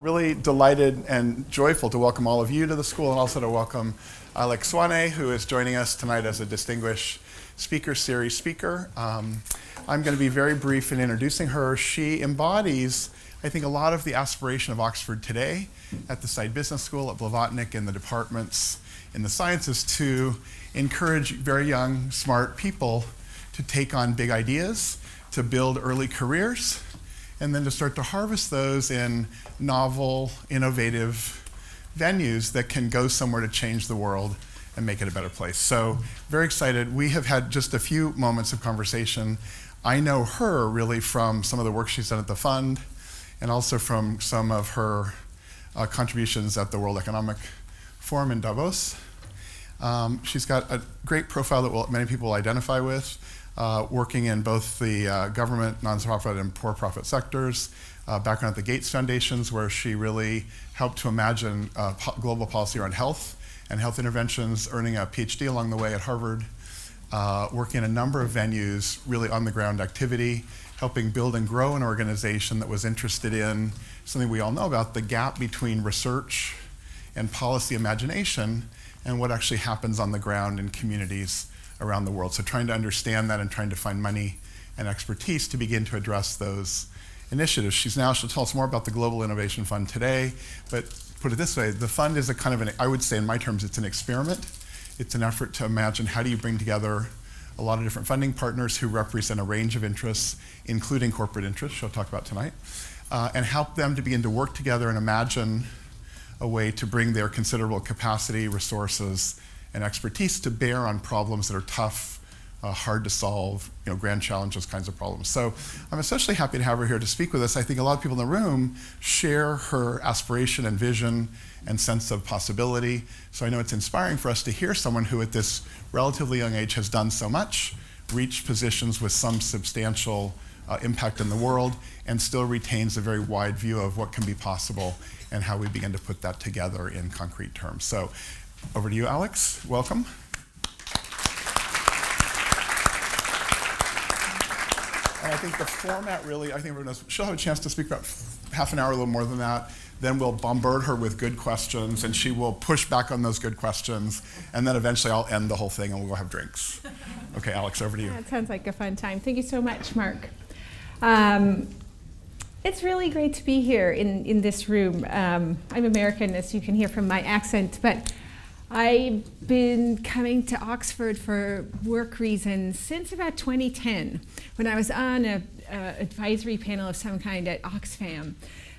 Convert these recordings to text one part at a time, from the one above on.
Really delighted and joyful to welcome all of you to the school and also to welcome Alix Zwane, who is joining us tonight as a distinguished speaker series speaker. I'm going to be very brief in introducing her. She embodies, I think, a lot of the aspiration of Oxford today at the Saïd Business School, at Blavatnik, in the departments in the sciences to encourage very young, smart people to take on big ideas, to build early careers, and then to start to harvest those in novel, innovative venues that can go somewhere to change the world and make it a better place. So very excited. We have had just a few moments of conversation. I know her really from some of the work she's done at the fund and also from some of her contributions at the World Economic Forum in Davos. She's got a great profile that many people will identify with. Working in both the government, non-profit, and for-profit sectors, background at the Gates Foundations, where she really helped to imagine global policy around health and health interventions, earning a PhD along the way at Harvard, working in a number of venues, really on-the-ground activity, helping build and grow an organization that was interested in something we all know about, the gap between research and policy imagination and what actually happens on the ground in communities around the world. So trying to understand that and trying to find money and expertise to begin to address those initiatives. She'll tell us more about the Global Innovation Fund today, but put it this way, the fund is a kind of I would say in my terms, it's an experiment. It's an effort to imagine how do you bring together a lot of different funding partners who represent a range of interests, including corporate interests, she'll talk about tonight, and help them to begin to work together and imagine a way to bring their considerable capacity, resources, and expertise to bear on problems that are tough, hard to solve, grand challenges kinds of problems. So I'm especially happy to have her here to speak with us. I think a lot of people in the room share her aspiration and vision and sense of possibility. So I know it's inspiring for us to hear someone who at this relatively young age has done so much, reached positions with some substantial impact in the world, and still retains a very wide view of what can be possible and how we begin to put that together in concrete terms. So over to you, Alix. Welcome. And I think the format really, everyone knows, she'll have a chance to speak about half an hour, a little more than that. Then we'll bombard her with good questions, and she will push back on those good questions. And then eventually I'll end the whole thing, and we'll go have drinks. Okay, Alix, over to you. That sounds like a fun time. Thank you so much, Mark. It's really great to be here in this room. I'm American, as you can hear from my accent, but I've been coming to Oxford for work reasons since about 2010, when I was on an advisory panel of some kind at Oxfam.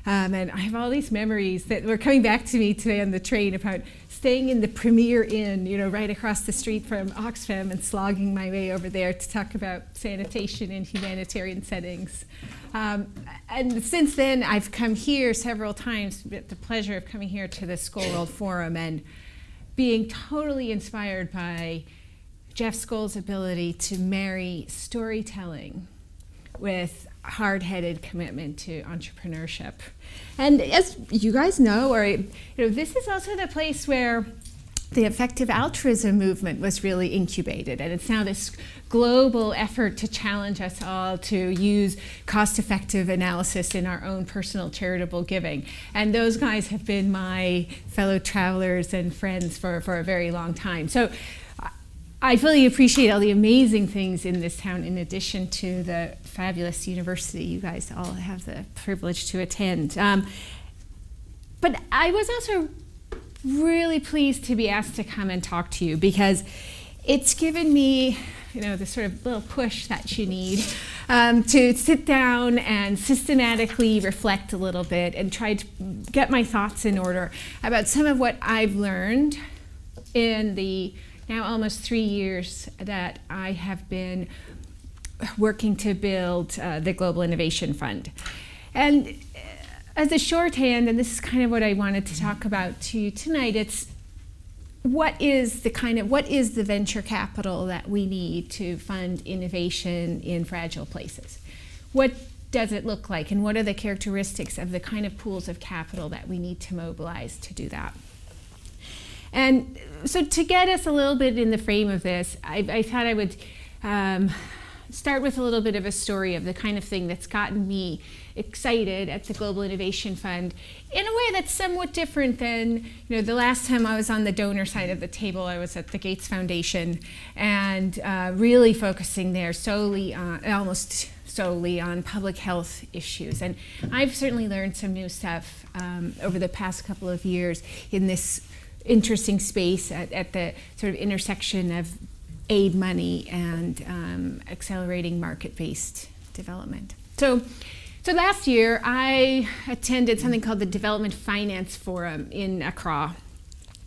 And I have all these memories that were coming back to me today on the train about staying in the Premier Inn, right across the street from Oxfam, and slogging my way over there to talk about sanitation in humanitarian settings. And since then, I've come here several times with the pleasure of coming here to the School World Forum and being totally inspired by Jeff Skoll's ability to marry storytelling with hard-headed commitment to entrepreneurship. And as you guys know, this is also the place where the effective altruism movement was really incubated, and it's now this global effort to challenge us all to use cost-effective analysis in our own personal charitable giving. And those guys have been my fellow travelers and friends for a very long time. So I really appreciate all the amazing things in this town, in addition to the fabulous university you guys all have the privilege to attend. But I was also really pleased to be asked to come and talk to you, because it's given me the sort of little push that you need to sit down and systematically reflect a little bit and try to get my thoughts in order about some of what I've learned in the now almost 3 years that I have been working to build the Global Innovation Fund. And as a shorthand, and this is kind of what I wanted to talk about to you tonight, it's what is the venture capital that we need to fund innovation in fragile places? What does it look like, and what are the characteristics of the kind of pools of capital that we need to mobilize to do that? And so to get us a little bit in the frame of this, I thought I would start with a little bit of a story of the kind of thing that's gotten me excited at the Global Innovation Fund in a way that's somewhat different than, the last time I was on the donor side of the table. I was at the Gates Foundation and really focusing there almost solely on public health issues. And I've certainly learned some new stuff over the past couple of years in this interesting space at the sort of intersection of aid money and accelerating market-based development. So last year I attended something called the Development Finance Forum in Accra.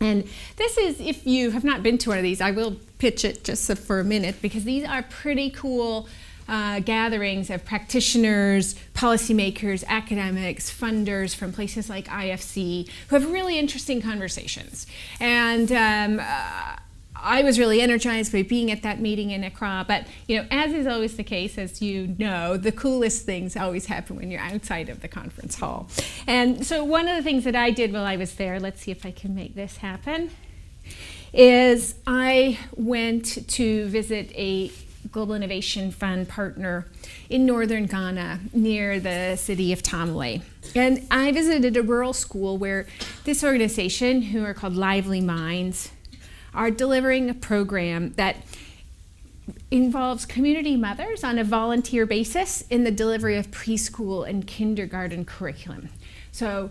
And this is, if you have not been to one of these, I will pitch it just for a minute, because these are pretty cool gatherings of practitioners, policymakers, academics, funders from places like IFC who have really interesting conversations. And I was really energized by being at that meeting in Accra, but as is always the case, as you know, the coolest things always happen when you're outside of the conference hall. And so one of the things that I did while I was there, let's see if I can make this happen, is I went to visit a Global Innovation Fund partner in northern Ghana near the city of Tamale. And I visited a rural school where this organization, who are called Lively Minds, are delivering a program that involves community mothers on a volunteer basis in the delivery of preschool and kindergarten curriculum. So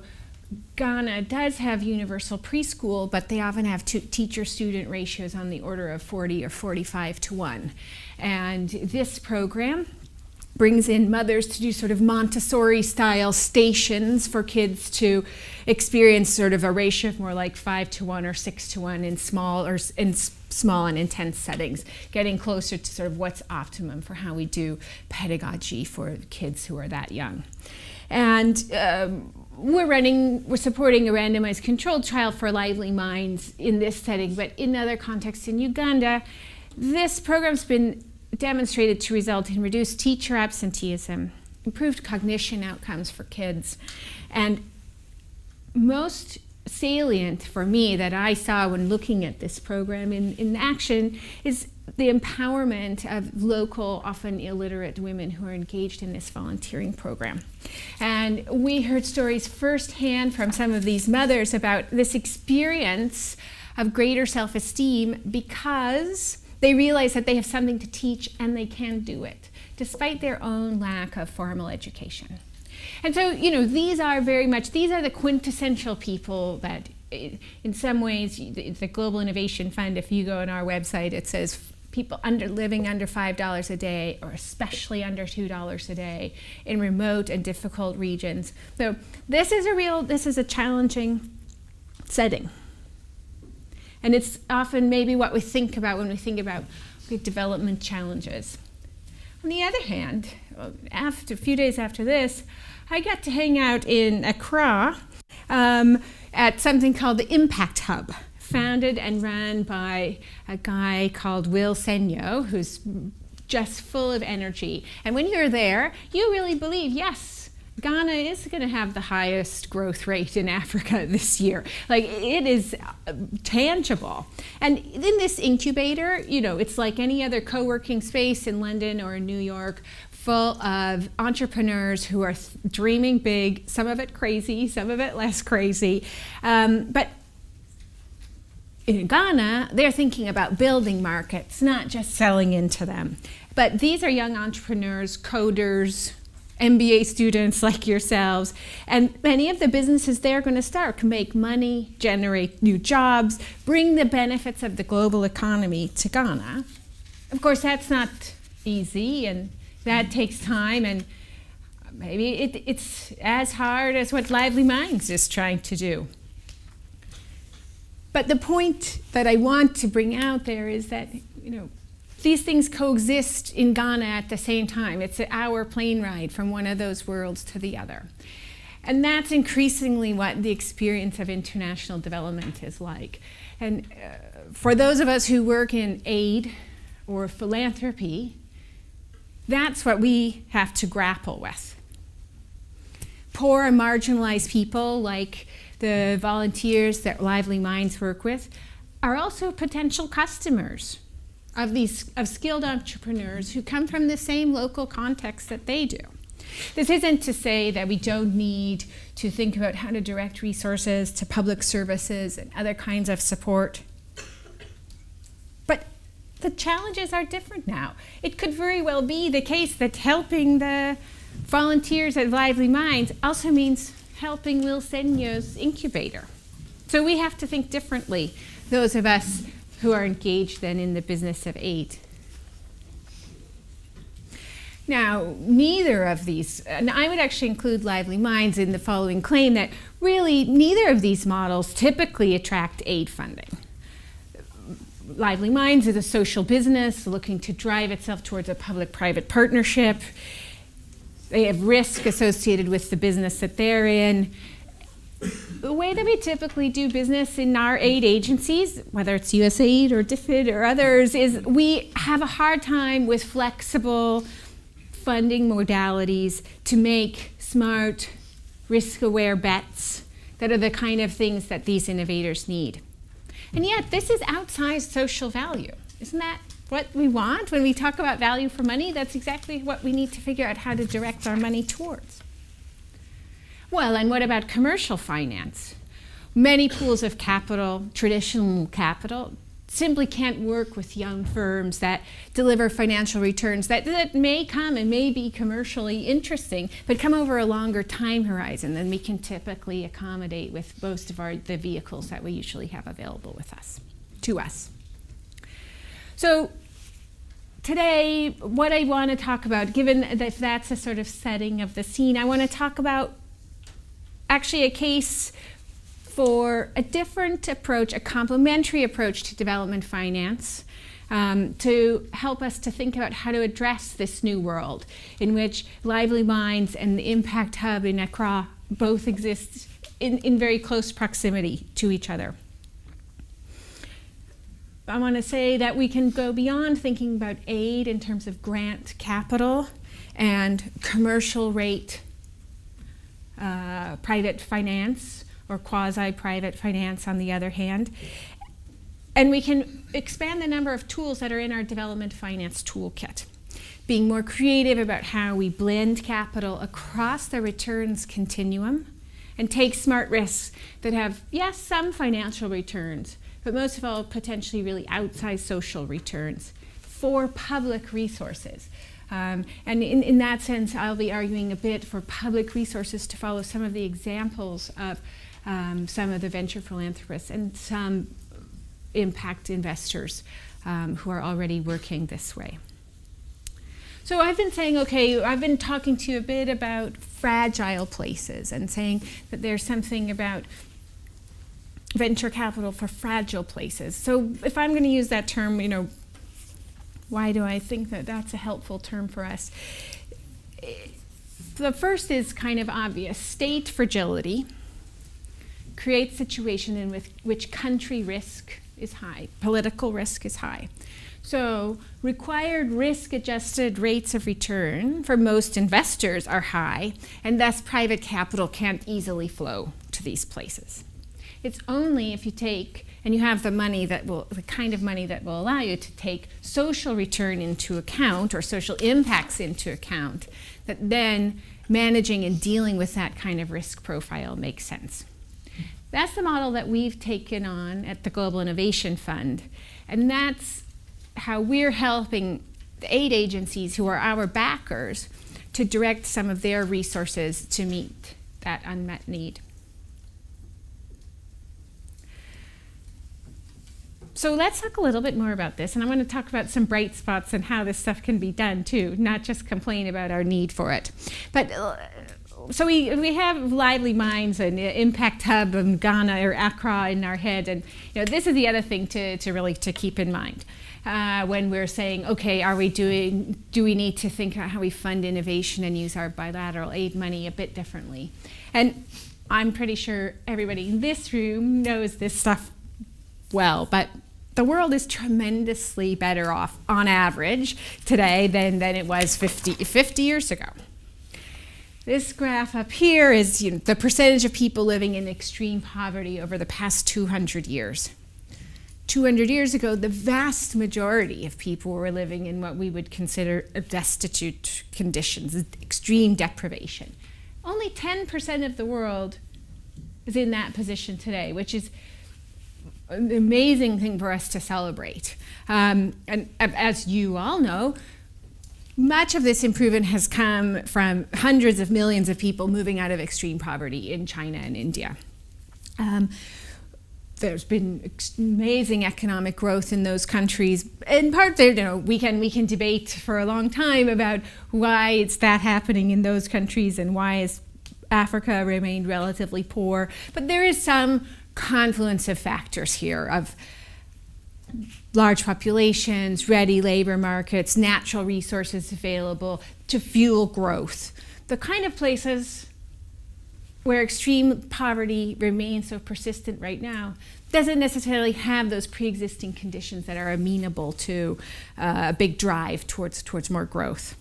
Ghana does have universal preschool, but they often have teacher-student ratios on the order of 40 or 45 to 1. And this program brings in mothers to do sort of Montessori-style stations for kids to experience sort of a ratio of more like 5 to 1 or 6 to 1 in small and intense settings, getting closer to sort of what's optimum for how we do pedagogy for kids who are that young. And we're supporting a randomized controlled trial for Lively Minds in this setting, but in other contexts in Uganda, this program's been demonstrated to result in reduced teacher absenteeism, improved cognition outcomes for kids, and most salient for me that I saw when looking at this program in action is the empowerment of local, often illiterate women who are engaged in this volunteering program. And we heard stories firsthand from some of these mothers about this experience of greater self-esteem because they realize that they have something to teach and they can do it, despite their own lack of formal education. And so, these are the quintessential people that, in some ways, the Global Innovation Fund, if you go on our website, it says people living under $5 a day, or especially under $2 a day in remote and difficult regions. So this is a challenging setting. And it's often maybe what we think about when we think about development challenges. On the other hand, a few days after this, I got to hang out in Accra at something called the Impact Hub, founded and run by a guy called Will Senyo, who's just full of energy. And when you're there, you really believe, yes, Ghana is going to have the highest growth rate in Africa this year. Like, it is tangible. And in this incubator, it's like any other co-working space in London or in New York, full of entrepreneurs who are dreaming big, some of it crazy, some of it less crazy. But in Ghana, they're thinking about building markets, not just selling into them. But these are young entrepreneurs, coders, MBA students like yourselves, and many of the businesses they're going to start can make money, generate new jobs, bring the benefits of the global economy to Ghana. Of course, that's not easy, and that takes time, and maybe it's as hard as what Lively Minds is trying to do. But the point that I want to bring out there is that, these things coexist in Ghana at the same time. It's an hour plane ride from one of those worlds to the other. And that's increasingly what the experience of international development is like. And for those of us who work in aid or philanthropy, that's what we have to grapple with. Poor and marginalized people, like the volunteers that Lively Minds work with, are also potential customers of skilled entrepreneurs who come from the same local context that they do. This isn't to say that we don't need to think about how to direct resources to public services and other kinds of support. But the challenges are different now. It could very well be the case that helping the volunteers at Lively Minds also means helping Will Senyo's incubator. So we have to think differently, those of us who are engaged then in the business of aid. Now, neither of these, and I would actually include Lively Minds in the following claim that really neither of these models typically attract aid funding. Lively Minds is a social business looking to drive itself towards a public-private partnership. They have risk associated with the business that they're in. The way that we typically do business in our aid agencies, whether it's USAID or DFID or others, is we have a hard time with flexible funding modalities to make smart, risk-aware bets that are the kind of things that these innovators need. And yet, this is outsized social value. Isn't that what we want when we talk about value for money? That's exactly what we need to figure out how to direct our money towards. Well, and what about commercial finance? Many pools of capital, traditional capital, simply can't work with young firms that deliver financial returns that may come and may be commercially interesting, but come over a longer time horizon than we can typically accommodate with most of the vehicles that we usually have available to us. So today, what I want to talk about, given that that's a sort of setting of the scene, I want to talk about actually a case for a different approach, a complementary approach to development finance, to help us to think about how to address this new world in which Lively Minds and the Impact Hub in Accra both exist in very close proximity to each other. I want to say that we can go beyond thinking about aid in terms of grant capital and commercial rate private finance, or quasi-private finance on the other hand. And we can expand the number of tools that are in our development finance toolkit, being more creative about how we blend capital across the returns continuum and take smart risks that have, yes, some financial returns, but most of all, potentially really outsized social returns for public resources. And in that sense, I'll be arguing a bit for public resources to follow some of the examples of some of the venture philanthropists and some impact investors who are already working this way. So I've been saying, okay, I've been talking to you a bit about fragile places and saying that there's something about venture capital for fragile places. So if I'm going to use that term, why do I think that that's a helpful term for us? The first is kind of obvious. State fragility creates a situation in which country risk is high, political risk is high. So required risk-adjusted rates of return for most investors are high, and thus private capital can't easily flow to these places. It's only if you take, and you have the kind of money that will allow you to take social return into account or social impacts into account, that then managing and dealing with that kind of risk profile makes sense. That's the model that we've taken on at the Global Innovation Fund, and that's how we're helping the aid agencies who are our backers to direct some of their resources to meet that unmet need. So let's talk a little bit more about this, and I want to talk about some bright spots and how this stuff can be done too, not just complain about our need for it. But so we have Lively Minds and Impact Hub and Ghana or Accra in our head, and this is the other thing to really keep in mind when we're saying, okay, do we need to think about how we fund innovation and use our bilateral aid money a bit differently? And I'm pretty sure everybody in this room knows this stuff well, but the world is tremendously better off on average today than it was 50 years ago. This graph up here is the percentage of people living in extreme poverty over the past 200 years. 200 years ago, the vast majority of people were living in what we would consider destitute conditions, extreme deprivation. Only 10% of the world is in that position today, which is an amazing thing for us to celebrate. And as you all know, much of this improvement has come from hundreds of millions of people moving out of extreme poverty in China and India. There's been amazing economic growth in those countries. In part, we can debate for a long time about why it's that happening in those countries and why has Africa remained relatively poor. But there is some confluence of factors here of large populations, ready labor markets, natural resources available to fuel growth. The kind of places where extreme poverty remains so persistent right now doesn't necessarily have those pre-existing conditions that are amenable to a big drive towards more growth.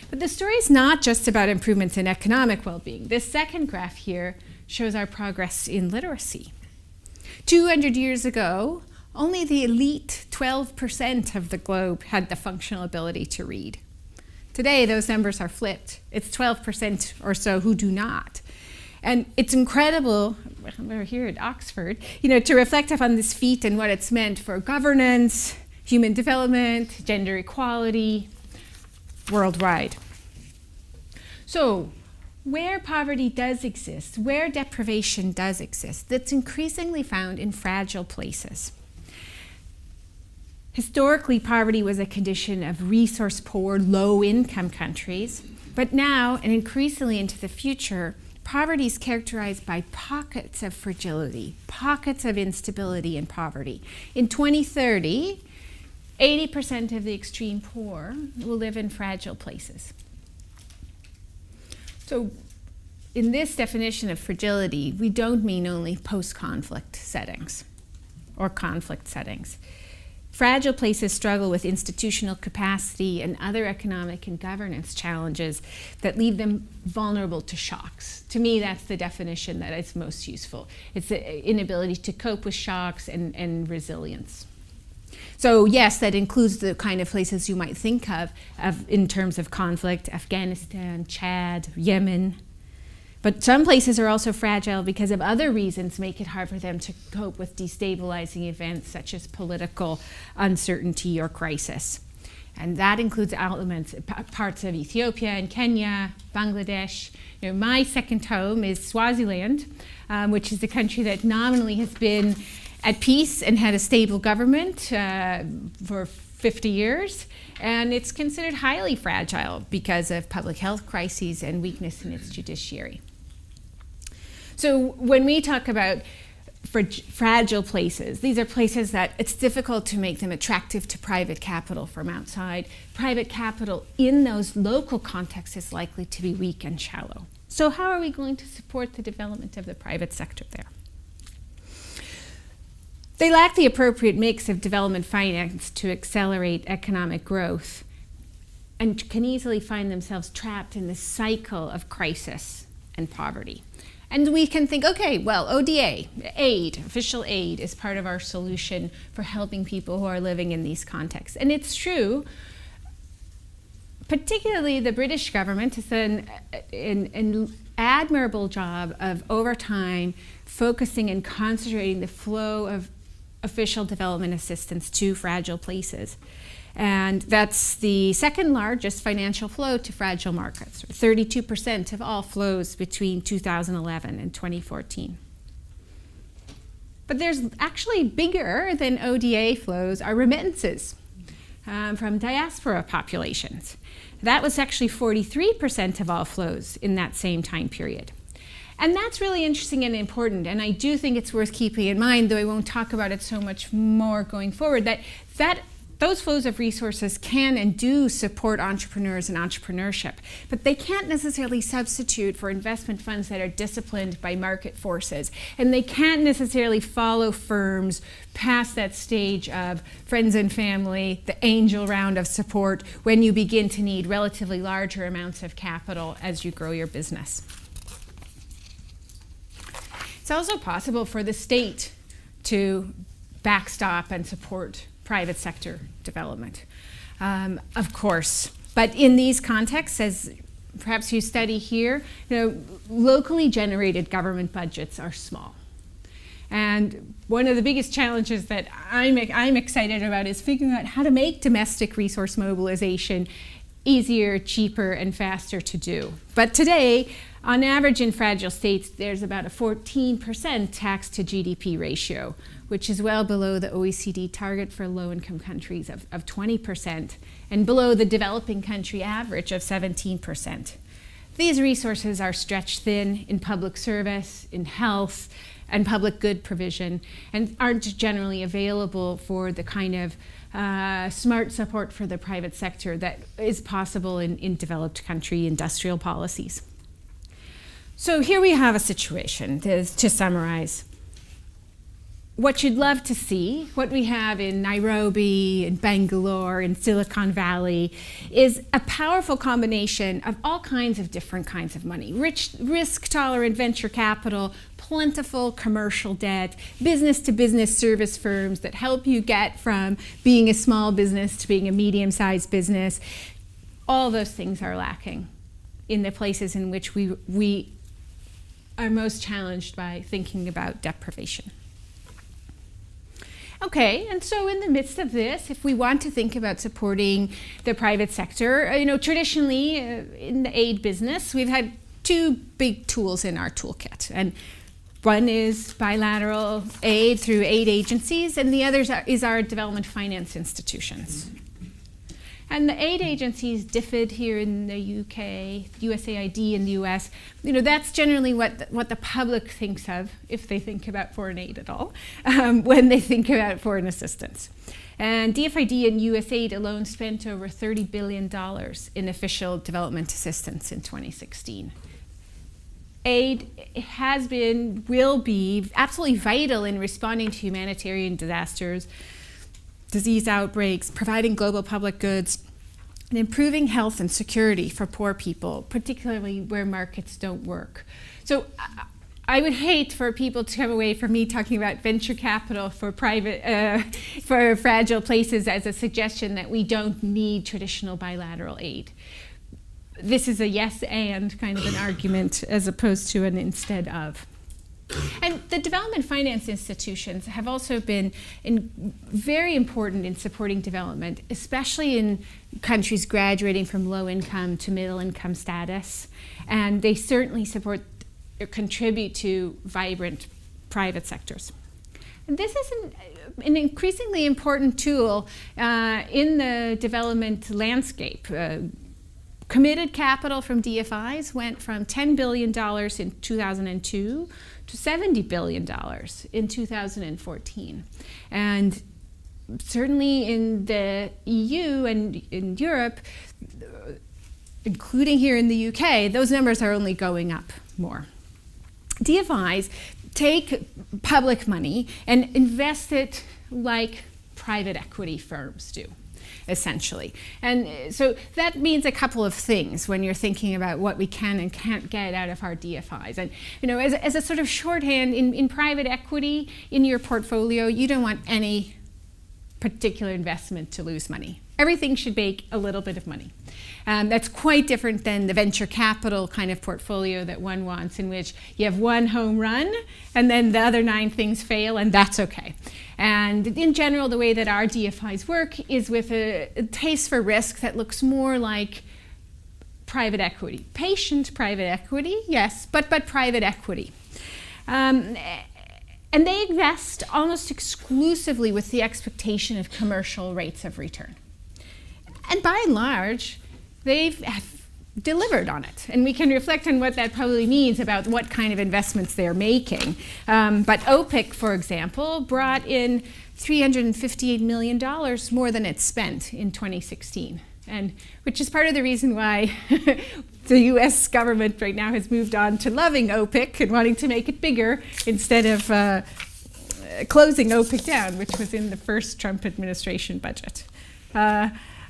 But the story is not just about improvements in economic well-being. This second graph here shows our progress in literacy. 200 years ago, only the elite 12% of the globe had the functional ability to read. Today, those numbers are flipped. It's 12% or so who do not. And it's incredible, we're here at Oxford, to reflect upon this feat and what it's meant for governance, human development, gender equality, worldwide. So, where poverty does exist, where deprivation does exist, that's increasingly found in fragile places. Historically, poverty was a condition of resource-poor, low-income countries, but now, and increasingly into the future, poverty is characterized by pockets of fragility, pockets of instability and poverty. In 2030, 80% of the extreme poor will live in fragile places. So in this definition of fragility, we don't mean only post-conflict settings or conflict settings. Fragile places struggle with institutional capacity and other economic and governance challenges that leave them vulnerable to shocks. To me, that's the definition that is most useful. It's the inability to cope with shocks and resilience. So yes, that includes the kind of places you might think of in terms of conflict: Afghanistan, Chad, Yemen. But some places are also fragile because of other reasons make it hard for them to cope with destabilizing events such as political uncertainty or crisis. And that includes parts of Ethiopia and Kenya, Bangladesh. My second home is Swaziland, which is a country that nominally has been at peace and had a stable government for 50 years. And it's considered highly fragile because of public health crises and weakness in its judiciary. So when we talk about fragile places, these are places that it's difficult to make them attractive to private capital from outside. Private capital in those local contexts is likely to be weak and shallow. So how are we going to support the development of the private sector there? They lack the appropriate mix of development finance to accelerate economic growth and can easily find themselves trapped in this cycle of crisis and poverty. And we can think, okay, well, ODA, aid, official aid, is part of our solution for helping people who are living in these contexts. And it's true, particularly the British government has done an admirable job of, over time, focusing and concentrating the flow of official development assistance to fragile places. And that's the second largest financial flow to fragile markets, 32% of all flows between 2011 and 2014. But there's actually bigger than ODA flows are remittances from diaspora populations. That was actually 43% of all flows in that same time period. And that's really interesting and important, and I do think it's worth keeping in mind, though I won't talk about it so much more going forward, that those flows of resources can and do support entrepreneurs and entrepreneurship, but they can't necessarily substitute for investment funds that are disciplined by market forces, and they can't necessarily follow firms past that stage of friends and family, the angel round of support, when you begin to need relatively larger amounts of capital as you grow your business. It's also possible for the state to backstop and support private sector development. Of course, but in these contexts, as perhaps you study here, locally generated government budgets are small. And one of the biggest challenges that I'm excited about is figuring out how to make domestic resource mobilization easier, cheaper, and faster to do. But today, on average in fragile states, there's about a 14% tax to GDP ratio, which is well below the OECD target for low-income countries of 20% and below the developing country average of 17%. These resources are stretched thin in public service, in health, and public good provision, and aren't generally available for the kind of smart support for the private sector that is possible in developed country industrial policies. So here we have a situation, to summarize. What you'd love to see, what we have in Nairobi, in Bangalore, in Silicon Valley, is a powerful combination of all kinds of different kinds of money. Rich, risk-tolerant venture capital, plentiful commercial debt, business-to-business service firms that help you get from being a small business to being a medium-sized business. All those things are lacking in the places in which we are most challenged by thinking about deprivation. Okay, and so in the midst of this, if we want to think about supporting the private sector, traditionally in the aid business, we've had two big tools in our toolkit. And one is bilateral aid through aid agencies, and the other is our development finance institutions. And the aid agencies differed here in the UK, USAID in the US. That's generally what the public thinks of if they think about foreign aid at all, when they think about foreign assistance. And DFID and USAID alone spent over $30 billion in official development assistance in 2016. Aid has been, will be absolutely vital in responding to humanitarian disasters, disease outbreaks, providing global public goods, and improving health and security for poor people, particularly where markets don't work. So I would hate for people to come away from me talking about venture capital for for fragile places as a suggestion that we don't need traditional bilateral aid. This is a yes and kind of an argument as opposed to an instead of. And the development finance institutions have also been very important in supporting development, especially in countries graduating from low income to middle income status. And they certainly support or contribute to vibrant private sectors. And this is an increasingly important tool in the development landscape. Committed capital from DFIs went from $10 billion in 2002 to $70 billion in 2014. And certainly in the EU and in Europe, including here in the UK, those numbers are only going up more. DFIs take public money and invest it like private equity firms do, essentially. And so that means a couple of things when you're thinking about what we can and can't get out of our DFIs. And as a sort of shorthand, in private equity, in your portfolio, you don't want any particular investment to lose money. Everything should make a little bit of money. That's quite different than the venture capital kind of portfolio that one wants, in which you have one home run and then the other 9 things fail, and that's okay. And in general, the way that our DFIs work is with a taste for risk that looks more like private equity. Patient private equity, yes, but private equity. And they invest almost exclusively with the expectation of commercial rates of return. And by and large, they've delivered on it. And we can reflect on what that probably means about what kind of investments they're making. But OPIC, for example, brought in $358 million more than it spent in 2016. And which is part of the reason why the US government right now has moved on to loving OPIC and wanting to make it bigger instead of closing OPIC down, which was in the first Trump administration budget.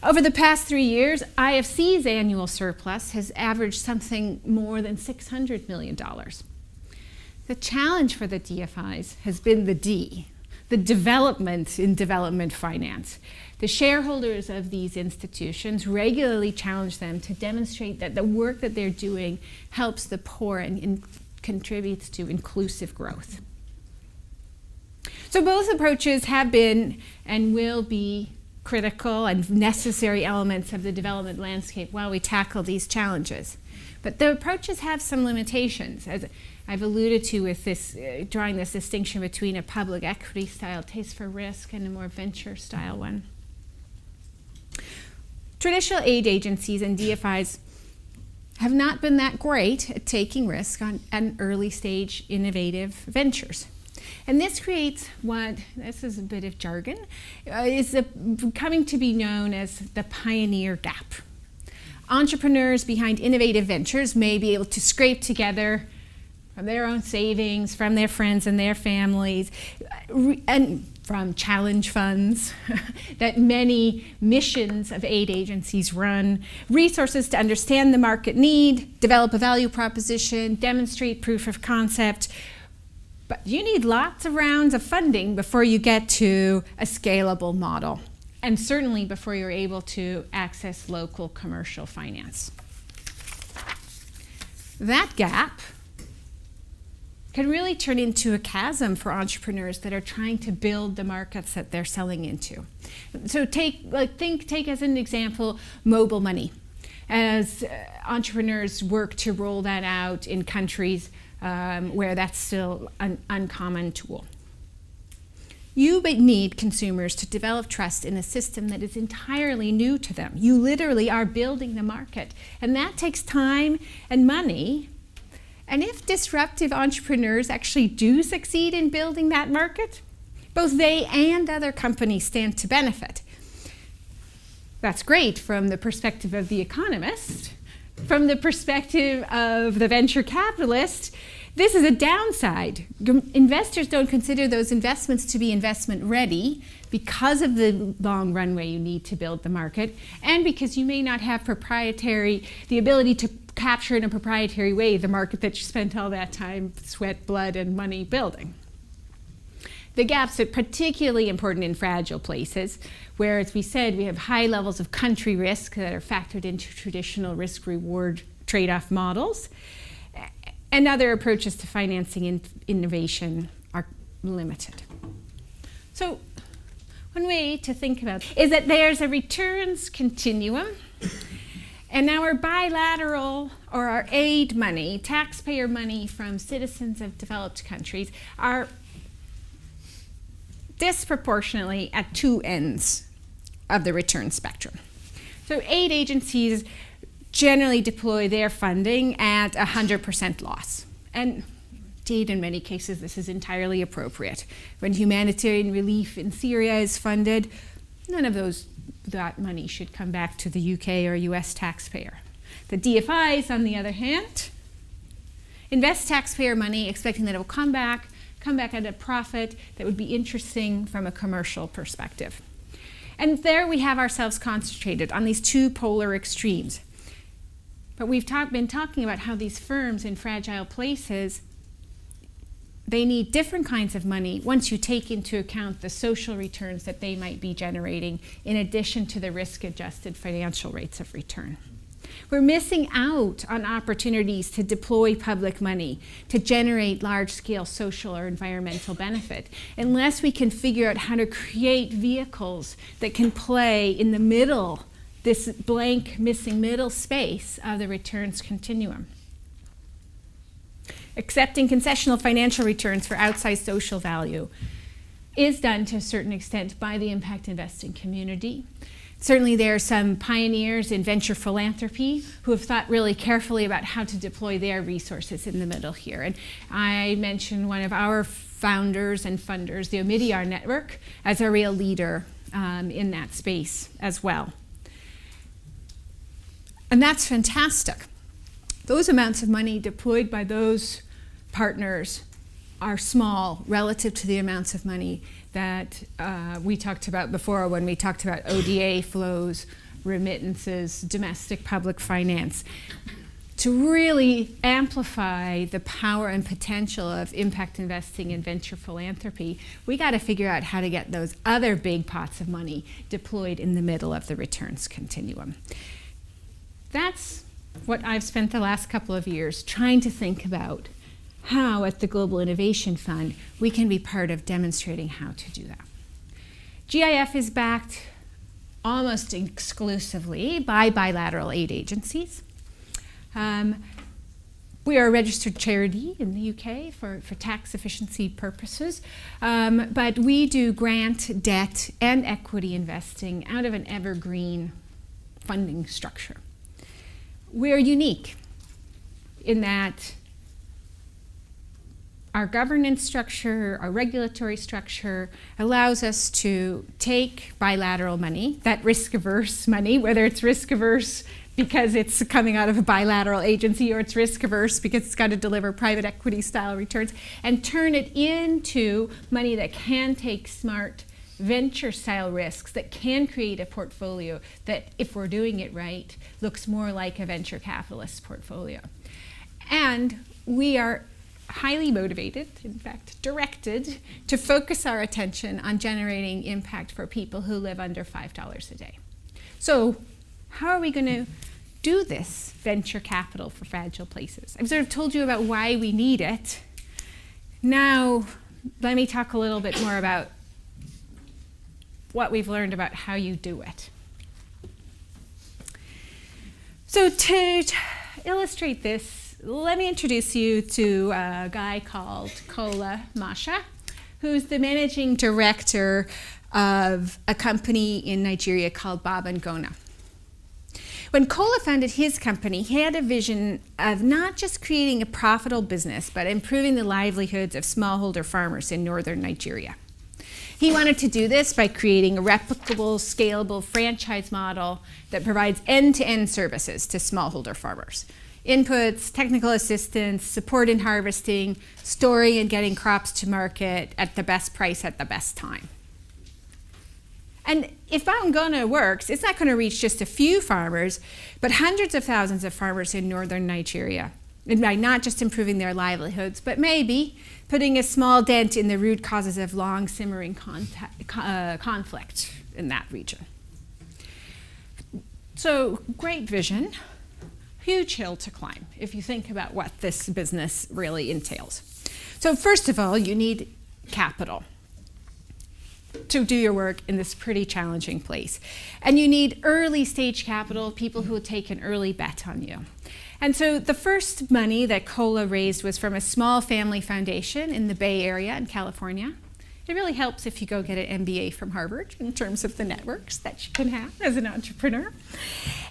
Over the past 3 years, IFC's annual surplus has averaged something more than $600 million. The challenge for the DFIs has been the D, the development in development finance. The shareholders of these institutions regularly challenge them to demonstrate that the work that they're doing helps the poor and contributes to inclusive growth. So both approaches have been and will be critical and necessary elements of the development landscape while we tackle these challenges. But the approaches have some limitations, as I've alluded to with this, drawing this distinction between a public equity style taste for risk and a more venture style one. Traditional aid agencies and DFIs have not been that great at taking risk on early stage innovative ventures. And this creates what, this is a bit of jargon, is coming to be known as the pioneer gap. Entrepreneurs behind innovative ventures may be able to scrape together from their own savings, from their friends and their families, and from challenge funds that many missions of aid agencies run, resources to understand the market need, develop a value proposition, demonstrate proof of concept. But you need lots of rounds of funding before you get to a scalable model, and certainly before you're able to access local commercial finance. That gap can really turn into a chasm for entrepreneurs that are trying to build the markets that they're selling into. So take as an example mobile money, as entrepreneurs work to roll that out in countries where that's still an uncommon tool. You need consumers to develop trust in a system that is entirely new to them. You literally are building the market, and that takes time and money. And if disruptive entrepreneurs actually do succeed in building that market, both they and other companies stand to benefit. That's great from the perspective of the economist. From the perspective of the venture capitalist, this is a downside. Investors don't consider those investments to be investment ready because of the long runway you need to build the market, and because you may not have the ability to capture in a proprietary way the market that you spent all that time, sweat, blood, and money building. The gaps are particularly important in fragile places, where, as we said, we have high levels of country risk that are factored into traditional risk-reward trade-off models, and other approaches to financing innovation are limited. So one way to think about it is that there's a returns continuum, and our bilateral or our aid money, taxpayer money from citizens of developed countries, are disproportionately at two ends of the return spectrum. So aid agencies generally deploy their funding at 100% loss. And indeed, in many cases, this is entirely appropriate. When humanitarian relief in Syria is funded, none of that money should come back to the UK or US taxpayer. The DFIs, on the other hand, invest taxpayer money expecting that it will come back at a profit that would be interesting from a commercial perspective. And there we have ourselves concentrated on these two polar extremes. But we've been talking about how these firms in fragile places, they need different kinds of money once you take into account the social returns that they might be generating in addition to the risk-adjusted financial rates of return. We're missing out on opportunities to deploy public money to generate large-scale social or environmental benefit unless we can figure out how to create vehicles that can play in the middle, this blank missing middle space of the returns continuum. Accepting concessional financial returns for outsized social value is done to a certain extent by the impact investing community. Certainly there are some pioneers in venture philanthropy who have thought really carefully about how to deploy their resources in the middle here. And I mentioned one of our founders and funders, the Omidyar Network, as a real leader in that space as well. And that's fantastic. Those amounts of money deployed by those partners are small relative to the amounts of money that we talked about before when we talked about ODA flows, remittances, domestic public finance. to really amplify the power and potential of impact investing and venture philanthropy, we got to figure out how to get those other big pots of money deployed in the middle of the returns continuum. That's what I've spent the last couple of years trying to think about, how at the Global Innovation Fund we can be part of demonstrating how to do that. GIF is backed almost exclusively by bilateral aid agencies. We are a registered charity in the UK for tax efficiency purposes, but we do grant, debt, and equity investing out of an evergreen funding structure. We're unique in that our governance structure, our regulatory structure allows us to take bilateral money, that risk-averse money, whether it's risk-averse because it's coming out of a bilateral agency or it's risk-averse because it's got to deliver private equity-style returns, and turn it into money that can take smart venture-style risks, that can create a portfolio that, if we're doing it right, looks more like a venture capitalist portfolio. And we are highly motivated, in fact, directed to focus our attention on generating impact for people who live under $5 a day. So how are we going to do this venture capital for fragile places? I've sort of told you about why we need it. Now, let me talk a little bit more about what we've learned about how you do it. So to illustrate this, let me introduce you to a guy called Kola Masha, who's the managing director of a company in Nigeria called Babangona. When Kola founded his company, he had a vision of not just creating a profitable business, but improving the livelihoods of smallholder farmers in northern Nigeria. He wanted to do this by creating a replicable, scalable franchise model that provides end-to-end services to smallholder farmers. Inputs, technical assistance, support in harvesting, storing and getting crops to market at the best price at the best time. And if Babangona works, it's not going to reach just a few farmers, but hundreds of thousands of farmers in northern Nigeria. And by not just improving their livelihoods, but maybe putting a small dent in the root causes of long simmering conflict in that region. So, great vision. Huge hill to climb if you think about what this business really entails. So first of all, you need capital to do your work in this pretty challenging place. And you need early stage capital, people who will take an early bet on you. And so the first money that Kola raised was from a small family foundation in the Bay Area in California. It really helps if you go get an MBA from Harvard in terms of the networks that you can have as an entrepreneur.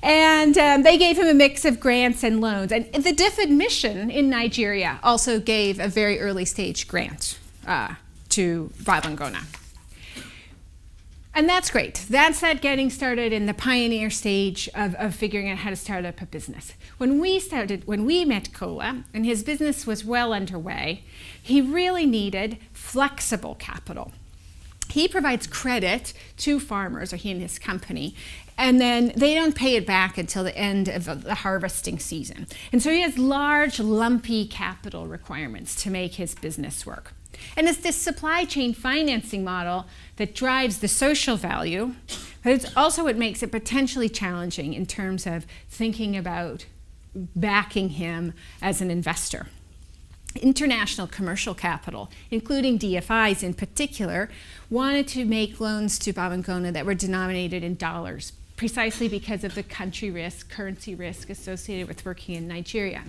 And they gave him a mix of grants and loans. And the DFID mission in Nigeria also gave a very early stage grant to Babangona. And that's great. That's that getting started in the pioneer stage of figuring out how to start up a business. When we met Kola, and his business was well underway, he really needed flexible capital. He provides credit to farmers, or he and his company, and then they don't pay it back until the end of the harvesting season. And so he has large, lumpy capital requirements to make his business work. And it's this supply chain financing model that drives the social value, but it's also what makes it potentially challenging in terms of thinking about backing him as an investor. International commercial capital, including DFIs in particular, wanted to make loans to Babangona that were denominated in dollars, precisely because of the country risk, currency risk associated with working in Nigeria.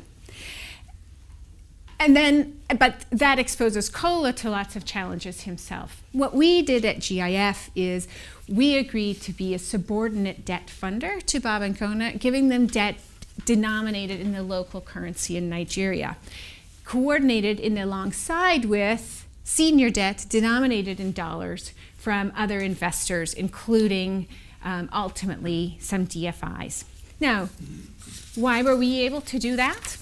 But that exposes Kola to lots of challenges himself. What we did at GIF is we agreed to be a subordinate debt funder to Babangona, giving them debt denominated in the local currency in Nigeria, coordinated in alongside with senior debt denominated in dollars from other investors, including ultimately some DFIs. Now, why were we able to do that?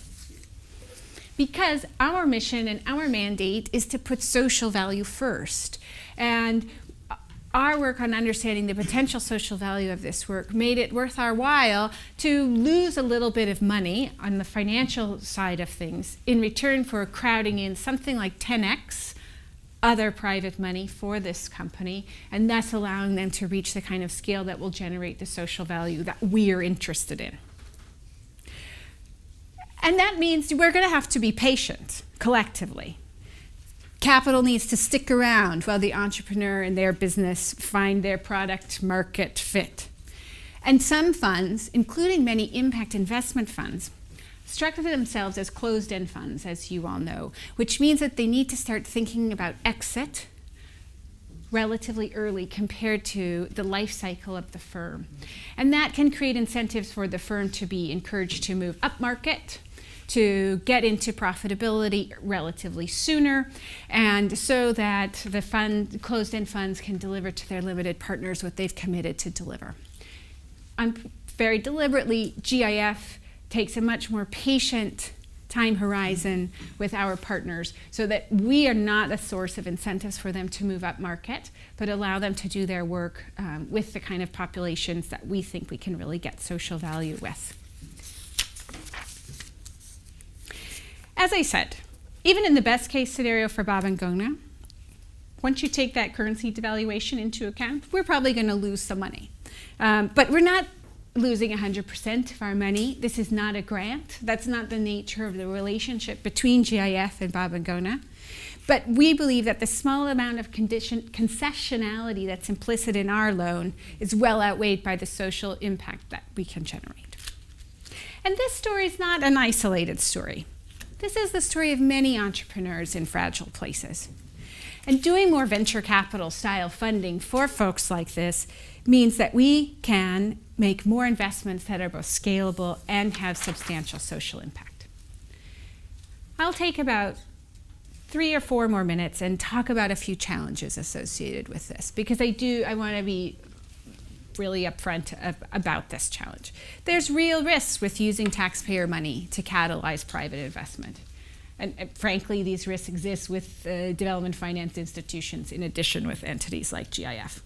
Because our mission and our mandate is to put social value first. And our work on understanding the potential social value of this work made it worth our while to lose a little bit of money on the financial side of things in return for crowding in something like 10x other private money for this company, and thus allowing them to reach the kind of scale that will generate the social value that we're interested in. And that means we're going to have to be patient collectively. Capital needs to stick around while the entrepreneur and their business find their product market fit. And some funds, including many impact investment funds, structure themselves as closed-end funds, as you all know, which means that they need to start thinking about exit relatively early compared to the life cycle of the firm. And that can create incentives for the firm to be encouraged to move upmarket, to get into profitability relatively sooner, and so that the closed-end funds can deliver to their limited partners what they've committed to deliver. Very deliberately, GIF takes a much more patient time horizon with our partners so that we are not a source of incentives for them to move upmarket, but allow them to do their work with the kind of populations that we think we can really get social value with. As I said, even in the best case scenario for Babangona, once you take that currency devaluation into account, we're probably going to lose some money. But we're not losing 100% of our money. This is not a grant. That's not the nature of the relationship between GIF and Babangona. But we believe that the small amount of concessionality that's implicit in our loan is well outweighed by the social impact that we can generate. And this story is not an isolated story. This is the story of many entrepreneurs in fragile places. And doing more venture capital style funding for folks like this means that we can make more investments that are both scalable and have substantial social impact. I'll take about 3 or 4 more minutes and talk about a few challenges associated with this, because I want to be really upfront about this challenge. There's real risks with using taxpayer money to catalyze private investment. And frankly, these risks exist with development finance institutions in addition with entities like GIF.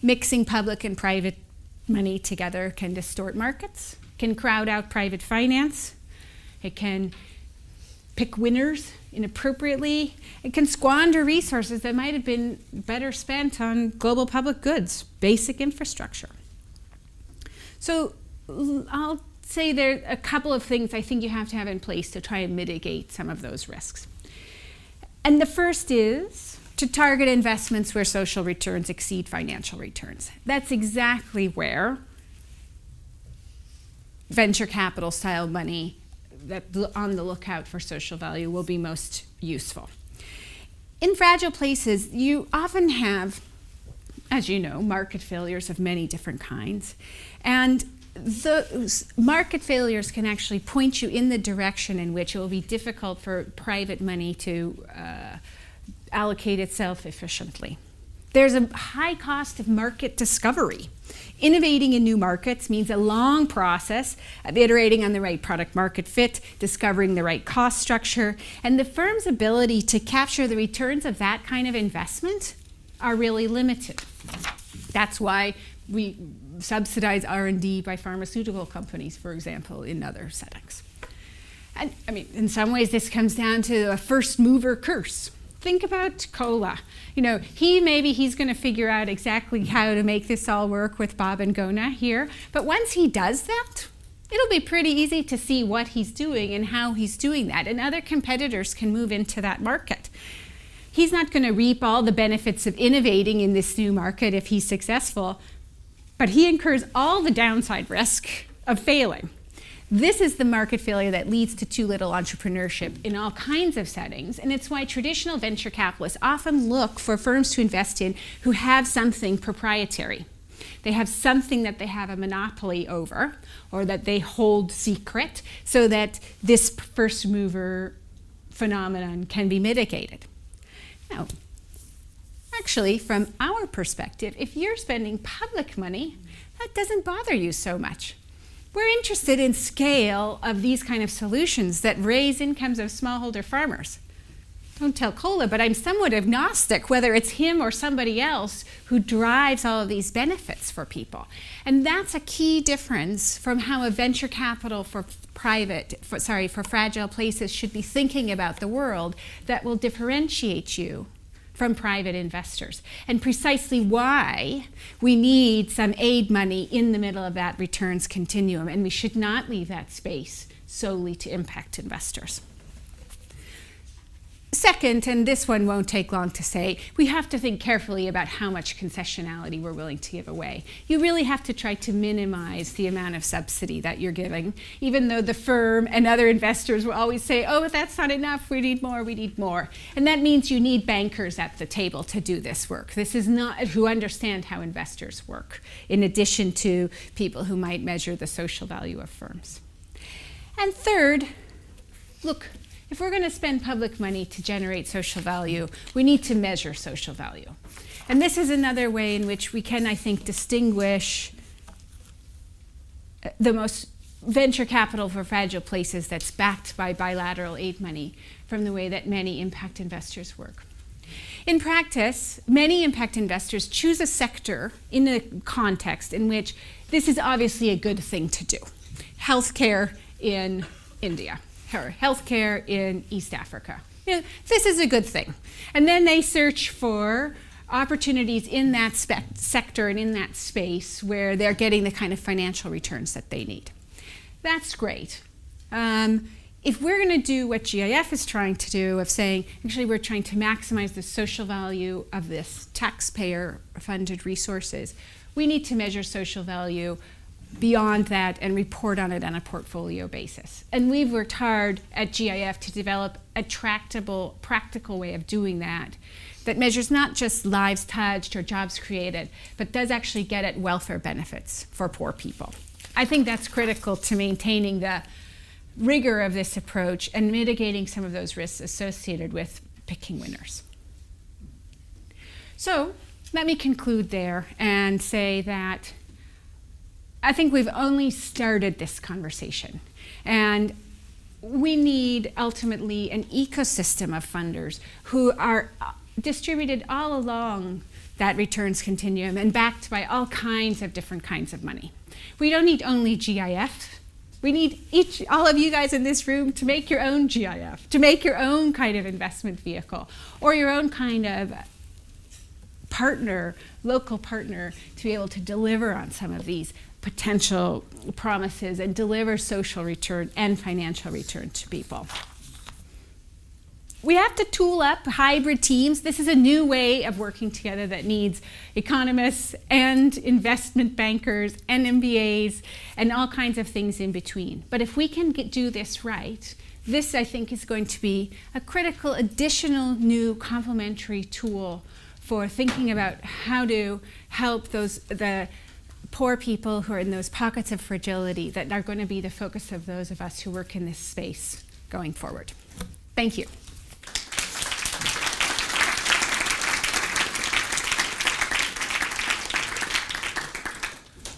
Mixing public and private money together can distort markets, can crowd out private finance, it can pick winners inappropriately, it can squander resources that might have been better spent on global public goods, basic infrastructure. So I'll say there are a couple of things I think you have to have in place to try and mitigate some of those risks. And the first is to target investments where social returns exceed financial returns. That's exactly where venture capital style money that on the lookout for social value will be most useful. In fragile places, you often have, as you know, market failures of many different kinds. And those market failures can actually point you in the direction in which it will be difficult for private money to allocate itself efficiently. There's a high cost of market discovery. Innovating in new markets means a long process of iterating on the right product market fit, discovering the right cost structure, and the firm's ability to capture the returns of that kind of investment are really limited. That's why we subsidize R&D by pharmaceutical companies, for example, in other settings. And I mean, in some ways, this comes down to a first mover curse. Think about cola. You know, he's going to figure out exactly how to make this all work with Babangona here. But once he does that, it'll be pretty easy to see what he's doing and how he's doing that. And other competitors can move into that market. He's not going to reap all the benefits of innovating in this new market if he's successful, but he incurs all the downside risk of failing. This is the market failure that leads to too little entrepreneurship in all kinds of settings, and it's why traditional venture capitalists often look for firms to invest in who have something proprietary. They have something that they have a monopoly over or that they hold secret so that this first mover phenomenon can be mitigated. Now, actually, from our perspective, if you're spending public money, that doesn't bother you so much. We're interested in scale of these kind of solutions that raise incomes of smallholder farmers. don't tell Cola, but I'm somewhat agnostic whether it's him or somebody else who drives all of these benefits for people. And that's a key difference from how a venture capital for fragile places should be thinking about the world that will differentiate you from private investors, and precisely why we need some aid money in the middle of that returns continuum, and we should not leave that space solely to impact investors. Second, and this one won't take long to say, we have to think carefully about how much concessionality we're willing to give away. You really have to try to minimize the amount of subsidy that you're giving, even though the firm and other investors will always say, oh, but that's not enough, we need more, we need more. And that means you need bankers at the table to do this work. This is not who understand how investors work, in addition to people who might measure the social value of firms. And third, look, if we're going to spend public money to generate social value, we need to measure social value. And this is another way in which we can, I think, distinguish the most venture capital for fragile places that's backed by bilateral aid money from the way that many impact investors work. In practice, many impact investors choose a sector in a context in which this is obviously a good thing to do. Healthcare in India, or healthcare in East Africa. This is a good thing. And then they search for opportunities in that sector and in that space where they're getting the kind of financial returns that they need. That's great. If we're going to do what GIF is trying to do, of saying, actually we're trying to maximize the social value of this taxpayer-funded resources, we need to measure social value beyond that and report on it on a portfolio basis. And we've worked hard at GIF to develop a tractable, practical way of doing that measures not just lives touched or jobs created, but does actually get at welfare benefits for poor people. I think that's critical to maintaining the rigor of this approach and mitigating some of those risks associated with picking winners. So let me conclude there and say that I think we've only started this conversation, and we need ultimately an ecosystem of funders who are distributed all along that returns continuum and backed by all kinds of different kinds of money. We don't need only GIF. We need all of you guys in this room to make your own GIF, to make your own kind of investment vehicle, or your own kind of partner, local partner, to be able to deliver on some of these potential promises and deliver social return and financial return to people. We have to tool up hybrid teams. This is a new way of working together that needs economists and investment bankers and MBAs and all kinds of things in between. But if we can do this right, this, I think, is going to be a critical additional new complementary tool for thinking about how to help the poor people who are in those pockets of fragility that are going to be the focus of those of us who work in this space going forward. Thank you.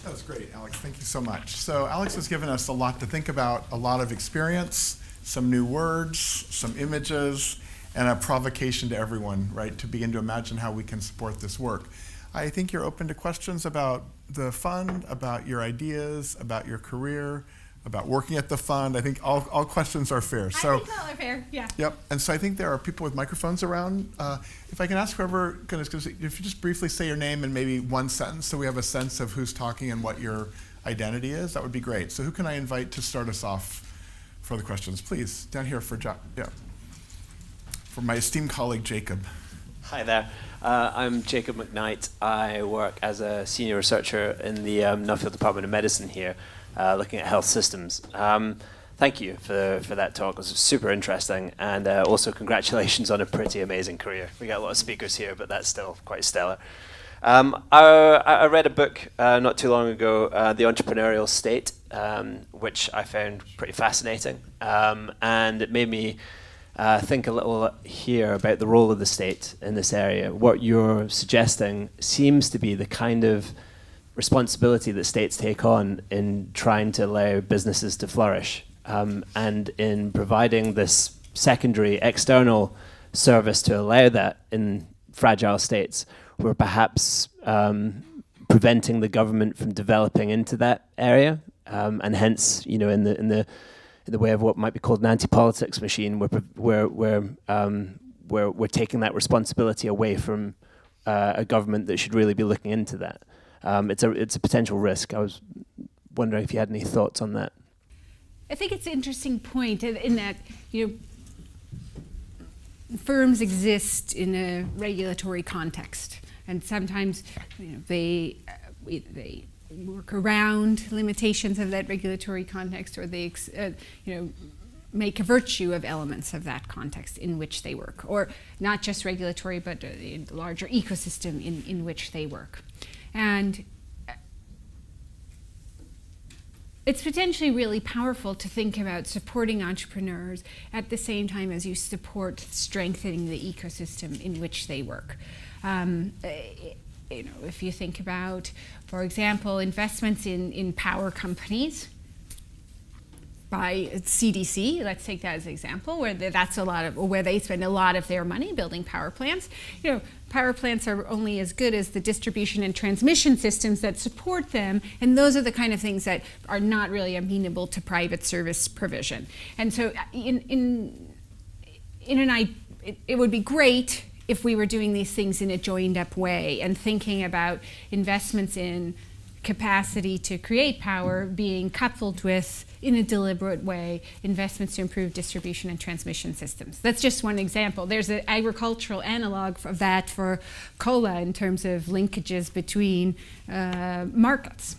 That was great, Alex. Thank you so much. So Alex has given us a lot to think about, a lot of experience, some new words, some images, and a provocation to everyone, right, to begin to imagine how we can support this work. I think you're open to questions about the fund, about your ideas, about your career, about working at the fund. I think all questions are fair. So, I think all are fair, yeah. Yep, and so I think there are people with microphones around. If I can ask whoever, if you just briefly say your name and maybe one sentence so we have a sense of who's talking and what your identity is, that would be great. So who can I invite to start us off for the questions? Please, down here for my esteemed colleague, Jacob. Hi there. I'm Jacob McKnight. I work as a senior researcher in the Nuffield Department of Medicine here, looking at health systems. Thank you for that talk. It was super interesting, and also congratulations on a pretty amazing career. We got a lot of speakers here, but that's still quite stellar. I read a book not too long ago, The Entrepreneurial State, which I found pretty fascinating, and it made me think a little here about the role of the state in this area. What you're suggesting seems to be the kind of responsibility that states take on in trying to allow businesses to flourish, and in providing this secondary external service to allow that in fragile states, we're perhaps preventing the government from developing into that area, and hence, in the way of what might be called an anti-politics machine, we're taking that responsibility away from a government that should really be looking into that. It's a potential risk. I was wondering if you had any thoughts on that. I think it's an interesting point in that, firms exist in a regulatory context, and sometimes they work around limitations of that regulatory context, or they make a virtue of elements of that context in which they work, or not just regulatory, but a larger ecosystem in which they work. And it's potentially really powerful to think about supporting entrepreneurs at the same time as you support strengthening the ecosystem in which they work. If you think about, for example, investments in power companies by CDC, let's take that as an example, where where they spend a lot of their money building power plants. Power plants are only as good as the distribution and transmission systems that support them, and those are the kind of things that are not really amenable to private service provision. And so, it would be great if we were doing these things in a joined-up way and thinking about investments in capacity to create power being coupled with, in a deliberate way, investments to improve distribution and transmission systems. That's just one example. There's an agricultural analog of that for cola in terms of linkages between markets.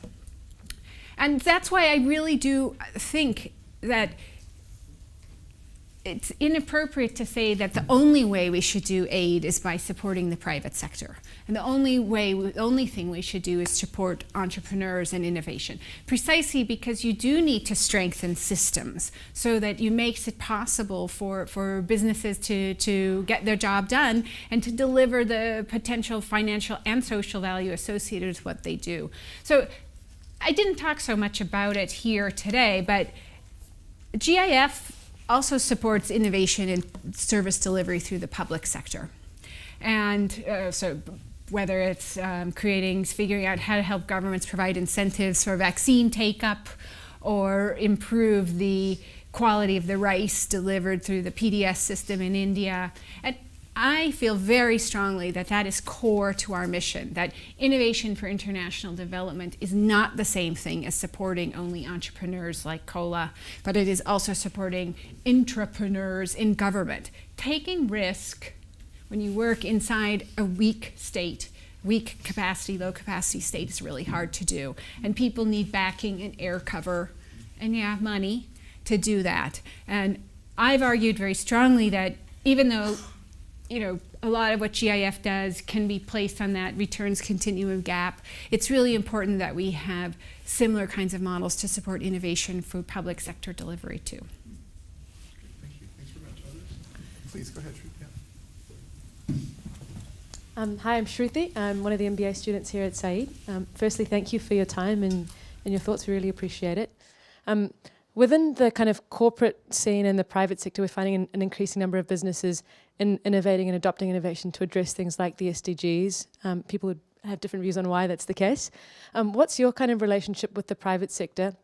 And that's why I really do think that it's inappropriate to say that the only way we should do aid is by supporting the private sector. And the only thing we should do is support entrepreneurs and innovation, precisely because you do need to strengthen systems so that it makes it possible for businesses to get their job done and to deliver the potential financial and social value associated with what they do. So I didn't talk so much about it here today, but GIF also supports innovation and service delivery through the public sector. And so whether it's figuring out how to help governments provide incentives for vaccine take-up, or improve the quality of the rice delivered through the PDS system in India. And I feel very strongly that that is core to our mission, that innovation for international development is not the same thing as supporting only entrepreneurs like Cola, but it is also supporting intrapreneurs in government. Taking risk when you work inside a weak state, weak capacity, low capacity state, is really hard to do. And people need backing and air cover and money to do that. And I've argued very strongly that even though a lot of what GIF does can be placed on that returns continuum gap, it's really important that we have similar kinds of models to support innovation for public sector delivery too. Thank you. Thanks very much. Others? Please go ahead, Shruti. Hi, I'm Shruti. I'm one of the MBA students here at Saïd. Firstly, thank you for your time and your thoughts. We really appreciate it. Within the kind of corporate scene and the private sector, we're finding an increasing number of businesses innovating and adopting innovation to address things like the SDGs. People would have different views on why that's the case. What's your kind of relationship with the private sector,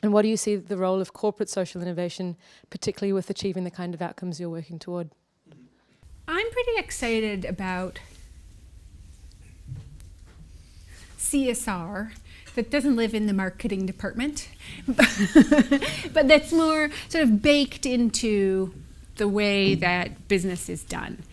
and what do you see the role of corporate social innovation, particularly with achieving the kind of outcomes you're working toward? I'm pretty excited about CSR that doesn't live in the marketing department, but that's more sort of baked into the way that business is done.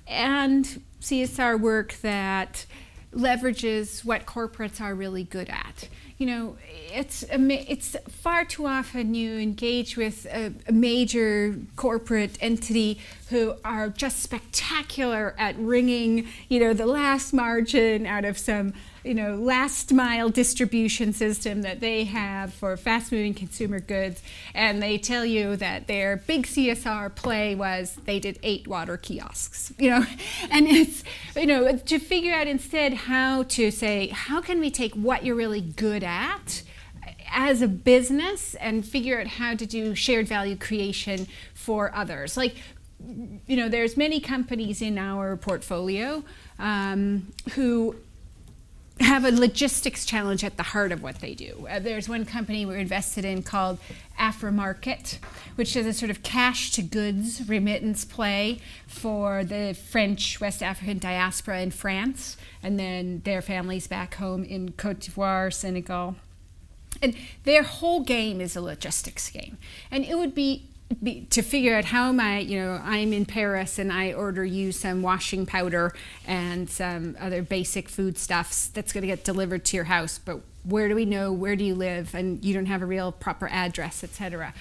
And CSR work that leverages what corporates are really good at. It's far too often you engage with a major corporate entity who are just spectacular at wringing, the last margin out of some, last mile distribution system that they have for fast moving consumer goods. And they tell you that their big CSR play was they did 8 water kiosks, and it's, to figure out instead how to say, how can we take what you're really good at as a business and figure out how to do shared value creation for others. Like, there's many companies in our portfolio who have a logistics challenge at the heart of what they do. There's one company we're invested in called Afrimarket, which is a sort of cash to goods remittance play for the French West African diaspora in France, and then their families back home in Côte d'Ivoire, Senegal. And their whole game is a logistics game. And it would be to figure out how am I, I'm in Paris and I order you some washing powder and some other basic foodstuffs that's going to get delivered to your house, but where do we know, where do you live, and you don't have a real proper address, etc.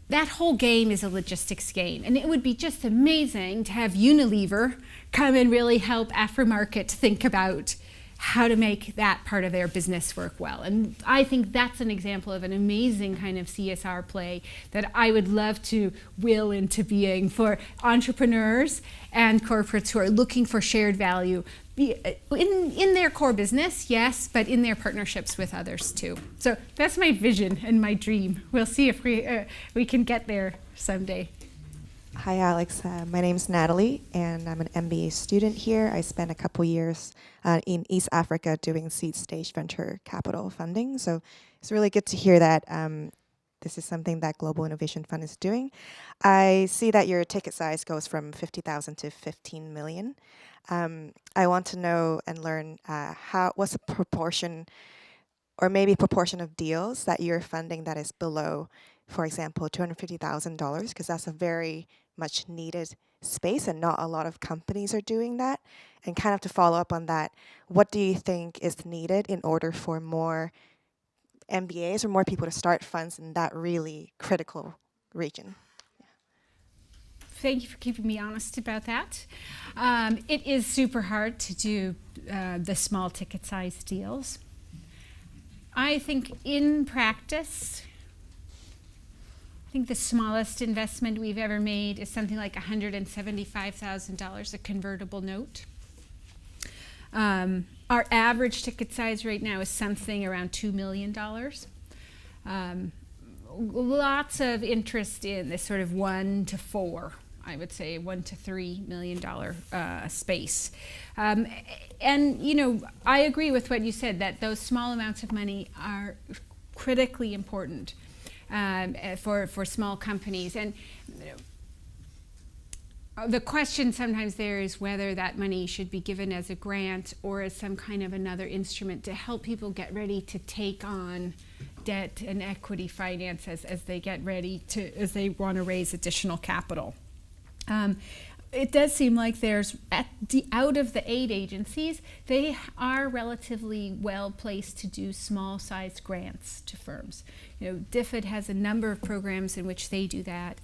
That whole game is a logistics game, and it would be just amazing to have Unilever come and really help Afrimarket think about how to make that part of their business work well. And I think that's an example of an amazing kind of CSR play that I would love to will into being for entrepreneurs and corporates who are looking for shared value in their core business, yes, but in their partnerships with others too. So that's my vision and my dream. We'll see if we can get there someday. Hi, Alex. My name's Natalie, and I'm an MBA student here. I spent a couple years in East Africa doing seed stage venture capital funding. So it's really good to hear that this is something that Global Innovation Fund is doing. I see that your ticket size goes from 50,000 to 15 million. I want to know and learn what's the proportion, or maybe proportion of deals that you're funding that is below, for example, $250,000, because that's a very much needed space and not a lot of companies are doing that. And kind of to follow up on that, what do you think is needed in order for more MBAs or more people to start funds in that really critical region? Thank you for keeping me honest about that. It is super hard to do the small ticket size deals. I think in practice, I think the smallest investment we've ever made is something like $175,000, a convertible note. Our average ticket size right now is something around $2 million. Lots of interest in this sort of 1 to 4, I would say $1 to $3 million space. And I agree with what you said, that those small amounts of money are critically important for small companies. And the question sometimes there is whether that money should be given as a grant or as some kind of another instrument to help people get ready to take on debt and equity finance as they get ready to, as they want to raise additional capital. It does seem like there's, out of the aid agencies, they are relatively well placed to do small sized grants to firms. DFID has a number of programs in which they do that.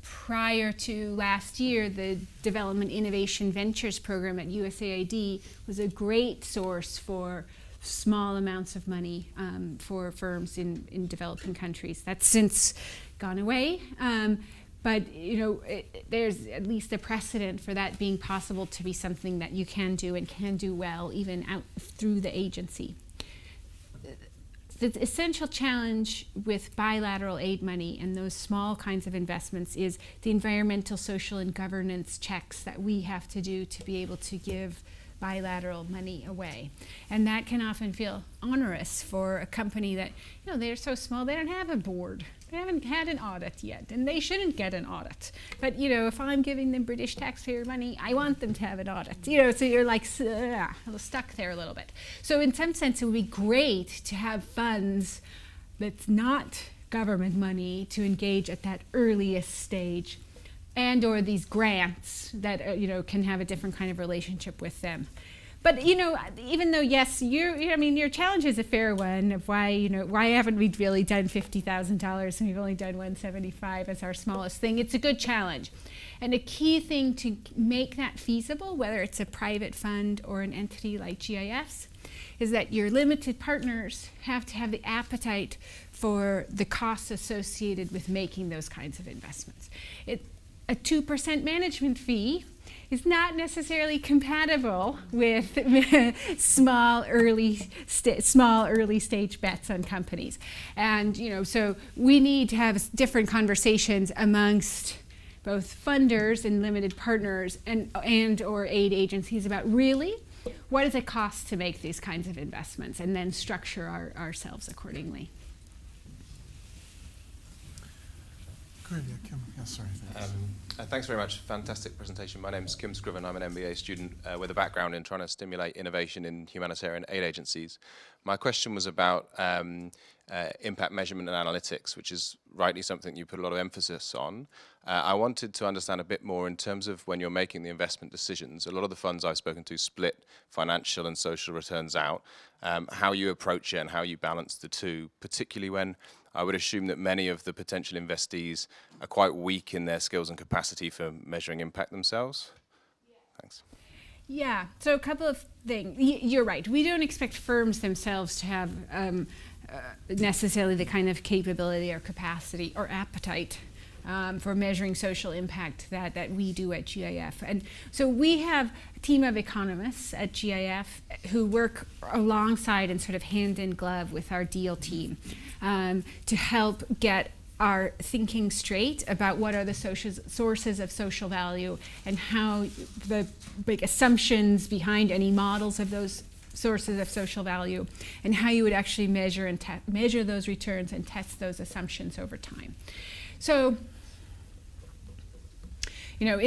Prior to last year, the Development Innovation Ventures program at USAID was a great source for small amounts of money for firms in developing countries. That's since gone away. But there's at least a precedent for that being possible to be something that you can do and can do well even out through the agency. The essential challenge with bilateral aid money and those small kinds of investments is the environmental, social, and governance checks that we have to do to be able to give bilateral money away. And that can often feel onerous for a company that, they're so small, they don't have a board. They haven't had an audit yet, and they shouldn't get an audit. But, if I'm giving them British taxpayer money, I want them to have an audit. So you're like stuck there a little bit. So in some sense, it would be great to have funds that's not government money to engage at that earliest stage, and or these grants that can have a different kind of relationship with them. But even though yes, your challenge is a fair one of why haven't we really done $50,000 and we've only done $175 as our smallest thing? It's a good challenge, and a key thing to make that feasible, whether it's a private fund or an entity like GIFs, is that your limited partners have to have the appetite for the costs associated with making those kinds of investments. A 2% management fee is not necessarily compatible with small early stage bets on companies. And so we need to have different conversations amongst both funders and limited partners and or aid agencies about really what does it cost to make these kinds of investments, and then structure ourselves accordingly. Good, yeah, Kim. Yeah, sorry. Thanks very much. Fantastic presentation. My name's Kim Scriven. I'm an MBA student with a background in trying to stimulate innovation in humanitarian aid agencies. My question was about impact measurement and analytics, which is rightly something you put a lot of emphasis on. I wanted to understand a bit more in terms of when you're making the investment decisions. A lot of the funds I've spoken to split financial and social returns out, how you approach it and how you balance the two, particularly when I would assume that many of the potential investees are quite weak in their skills and capacity for measuring impact themselves. Yeah. Thanks. Yeah, so a couple of things. You're right. We don't expect firms themselves to have necessarily the kind of capability or capacity or appetite for measuring social impact that we do at GIF. And so we have a team of economists at GIF who work alongside and sort of hand in glove with our deal team to help get our thinking straight about what are the sources of social value and how the big assumptions behind any models of those sources of social value, and how you would actually measure and measure those returns and test those assumptions over time. So, you know,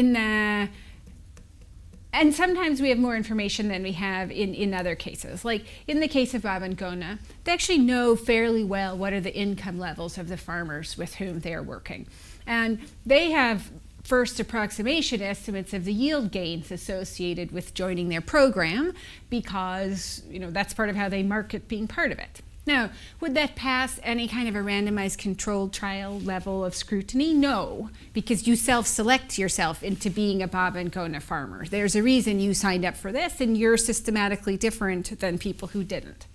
and sometimes we have more information than we have in other cases. Like in the case of Babangona, they actually know fairly well what are the income levels of the farmers with whom they are working. And they have first approximation estimates of the yield gains associated with joining their program because, you know, that's part of how they market being part of it. Now, would that pass any kind of a randomized controlled trial level of scrutiny? No, because you self-select yourself into being a Babangona farmer. There's a reason you signed up for this, and you're systematically different than people who didn't.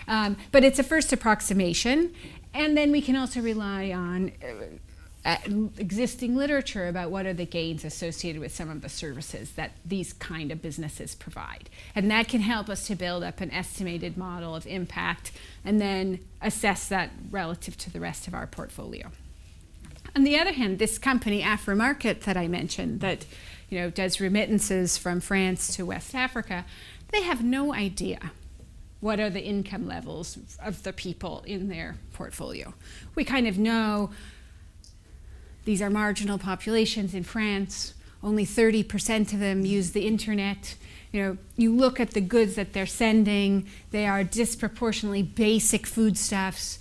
But it's a first approximation, and then we can also rely on existing literature about what are the gains associated with some of the services that these kind of businesses provide. And that can help us to build up an estimated model of impact and then assess that relative to the rest of our portfolio. On the other hand, this company, Afromarket, that I mentioned, that does remittances from France to West Africa, they have no idea what are the income levels of the people in their portfolio. We kind of know these are marginal populations in France. Only 30% of them use the internet. You look at the goods that they're sending. They are disproportionately basic foodstuffs.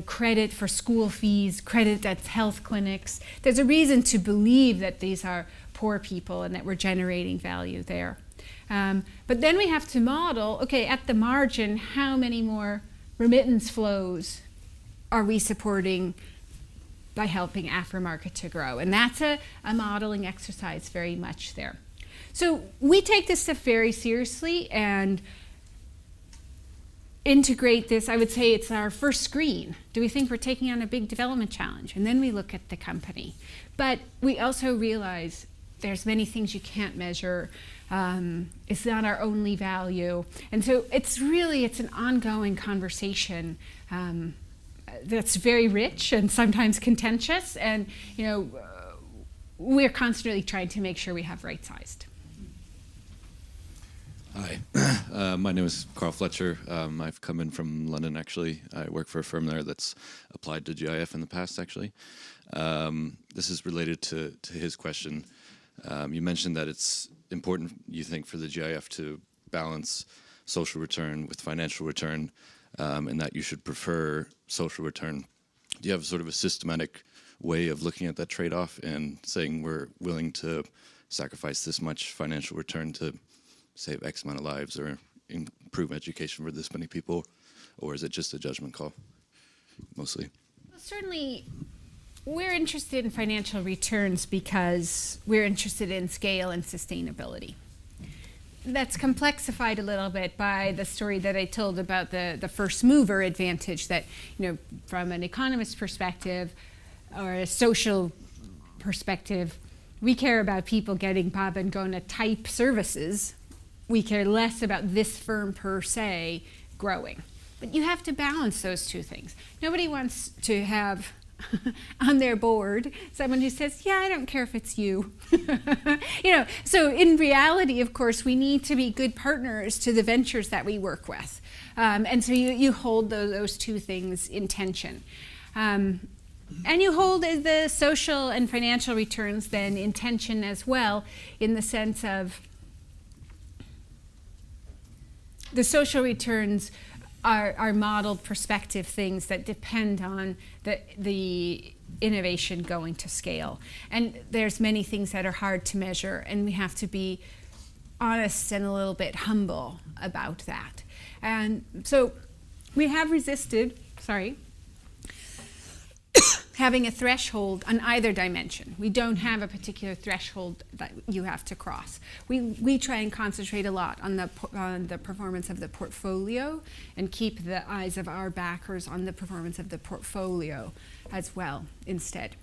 Credit for school fees, credit at health clinics. There's a reason to believe that these are poor people and that we're generating value there. But then we have to model, okay, at the margin, how many more remittance flows are we supporting by helping Afromarket to grow? And that's a modeling exercise very much there. So we take this stuff very seriously and integrate this. I would say it's our first screen. Do we think we're taking on a big development challenge? And then we look at the company. But we also realize there's many things you can't measure. It's not our only value. And so it's an ongoing conversation that's very rich and sometimes contentious, and we're constantly trying to make sure we have right-sized. Hi, my name is Carl Fletcher. I've come in from London, actually. I work for a firm there that's applied to GIF in the past, actually. This is related to his question. You mentioned that it's important, you think, for the GIF to balance social return with financial return, and that you should prefer social return. Do you have sort of a systematic way of looking at that trade-off and saying we're willing to sacrifice this much financial return to save X amount of lives or improve education for this many people? Or is it just a judgment call, mostly? Well, certainly, we're interested in financial returns because we're interested in scale and sustainability. That's complexified a little bit by the story that I told about the first mover advantage that, from an economist perspective or a social perspective, we care about people getting Babangona type services. We care less about this firm per se growing. But you have to balance those two things. Nobody wants to have on their board, someone who says, yeah, I don't care if it's you. So in reality, of course, we need to be good partners to the ventures that we work with. And so you hold those two things in tension. And you hold the social and financial returns then in tension as well, in the sense of the social returns are modeled perspective things that depend on the innovation going to scale. And there's many things that are hard to measure, and we have to be honest and a little bit humble about that. And so we have resisted, having a threshold on either dimension. We don't have a particular threshold that you have to cross. We try and concentrate a lot on the performance of the portfolio and keep the eyes of our backers on the performance of the portfolio as well instead.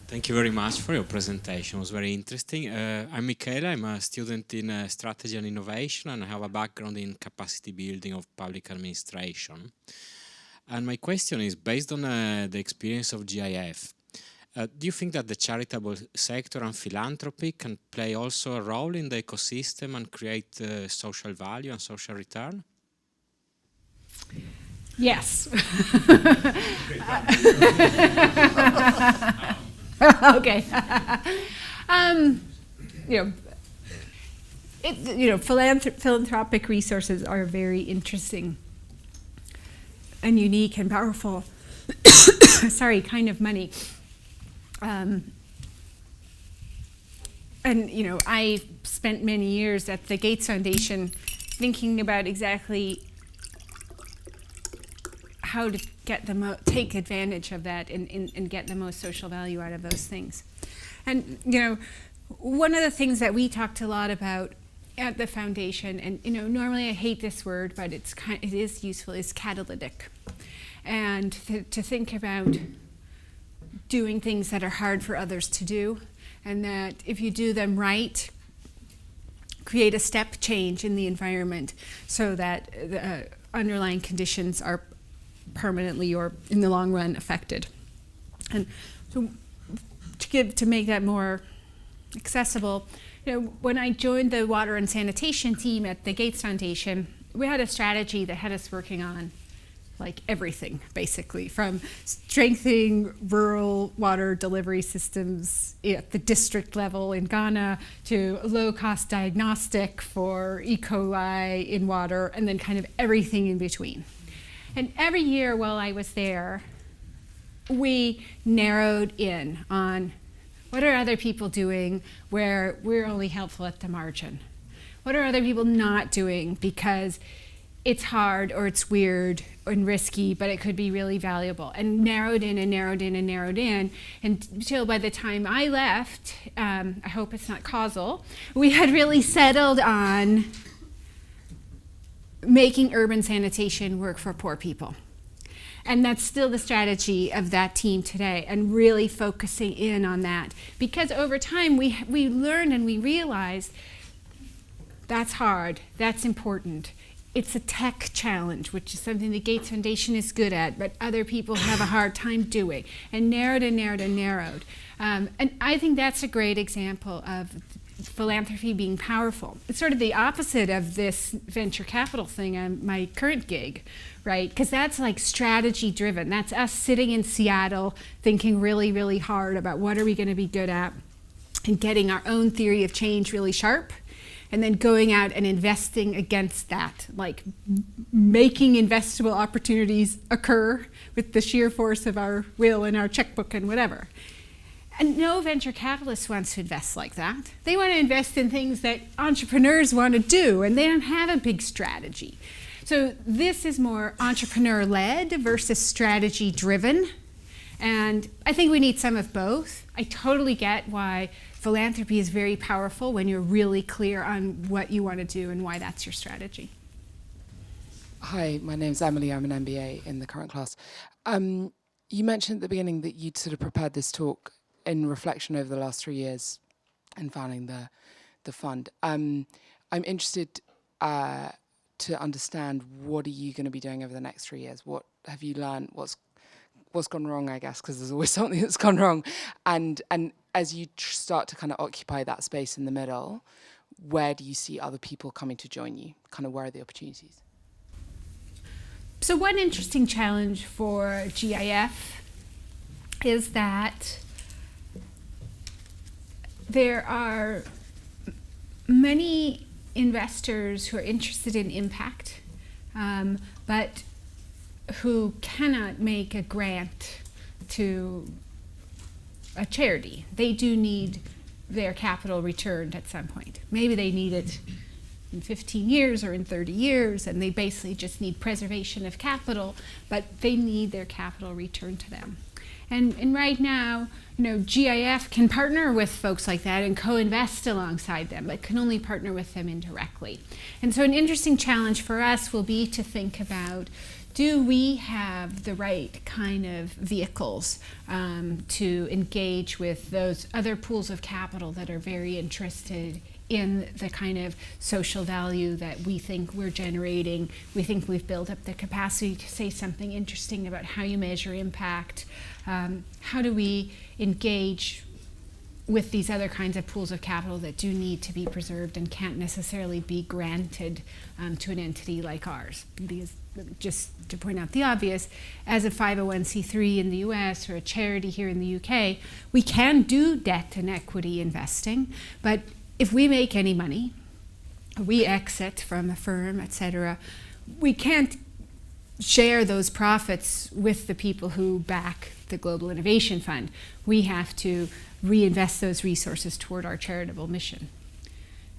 Thank you very much for your presentation. It was very interesting. I'm Michele. I'm a student in strategy and innovation, and I have a background in capacity building of public administration. And my question is, based on the experience of GIF, do you think that the charitable sector and philanthropy can play also a role in the ecosystem and create social value and social return? Yes. Okay. Philanthropic resources are very interesting and unique and powerful, kind of money. And I spent many years at the Gates Foundation thinking about exactly how to get take advantage of that and get the most social value out of those things. And one of the things that we talked a lot about at the foundation, and normally I hate this word, but it is useful, is catalytic. And to think about doing things that are hard for others to do, and that if you do them right, create a step change in the environment so that the underlying conditions are permanently or in the long run affected. And so to make that more accessible, when I joined the water and sanitation team at the Gates Foundation, we had a strategy that had us working on everything, basically, from strengthening rural water delivery systems at the district level in Ghana to low-cost diagnostic for E. coli in water, and then kind of everything in between. And every year while I was there, we narrowed in on what are other people doing where we're only helpful at the margin? What are other people not doing because it's hard or it's weird and risky, but it could be really valuable? And narrowed in and narrowed in and narrowed in until by the time I left, I hope it's not causal, we had really settled on making urban sanitation work for poor people. And that's still the strategy of that team today, and really focusing in on that. Because over time, we learned and we realized that's hard, that's important. It's a tech challenge, which is something the Gates Foundation is good at, but other people have a hard time doing. And narrowed and narrowed and narrowed. And I think that's a great example of philanthropy being powerful. It's sort of the opposite of this venture capital thing on my current gig, right? Because that's strategy driven. That's us sitting in Seattle thinking really, really hard about what are we going to be good at and getting our own theory of change really sharp, and then going out and investing against that, making investable opportunities occur with the sheer force of our will and our checkbook and whatever. And no venture capitalist wants to invest like that. They want to invest in things that entrepreneurs want to do, and they don't have a big strategy. So this is more entrepreneur-led versus strategy-driven. And I think we need some of both. I totally get why philanthropy is very powerful when you're really clear on what you want to do and why that's your strategy. Hi, my name's Emily. I'm an MBA in the current class. You mentioned at the beginning that you'd sort of prepared this talk in reflection over the last 3 years in founding the fund. I'm interested to understand, what are you going to be doing over the next 3 years? have you learned? What's gone wrong, I guess, because there's always something that's gone wrong. And as you start to kind of occupy that space in the middle, where do you see other people coming to join you? Kind of where are the opportunities? So one interesting challenge for GIF is that there are many investors who are interested in impact, but who cannot make a grant to a charity. They do need their capital returned at some point. Maybe they need it in 15 years or in 30 years, and they basically just need preservation of capital, but they need their capital returned to them. And right now, GIF can partner with folks like that and co-invest alongside them, but can only partner with them indirectly. And so an interesting challenge for us will be to think about, do we have the right kind of vehicles to engage with those other pools of capital that are very interested in the kind of social value that we think we're generating? We think we've built up the capacity to say something interesting about how you measure impact. How do we engage with these other kinds of pools of capital that do need to be preserved and can't necessarily be granted to an entity like ours? Because, just to point out the obvious, as a 501c3 in the US or a charity here in the UK, we can do debt and equity investing, but if we make any money, we exit from a firm, etc., we can't share those profits with the people who back the Global Innovation Fund. We have to reinvest those resources toward our charitable mission.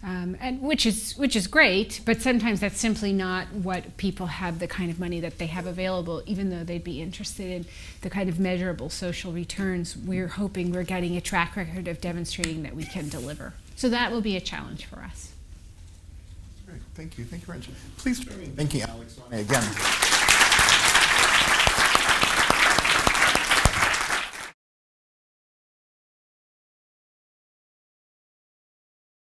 And which is great, but sometimes that's simply not what people have, the kind of money that they have available, even though they'd be interested in the kind of measurable social returns. We're hoping we're getting a track record of demonstrating that we can deliver. So that will be a challenge for us. Great, thank you very much. Please join me in thanking Alix Zwane again.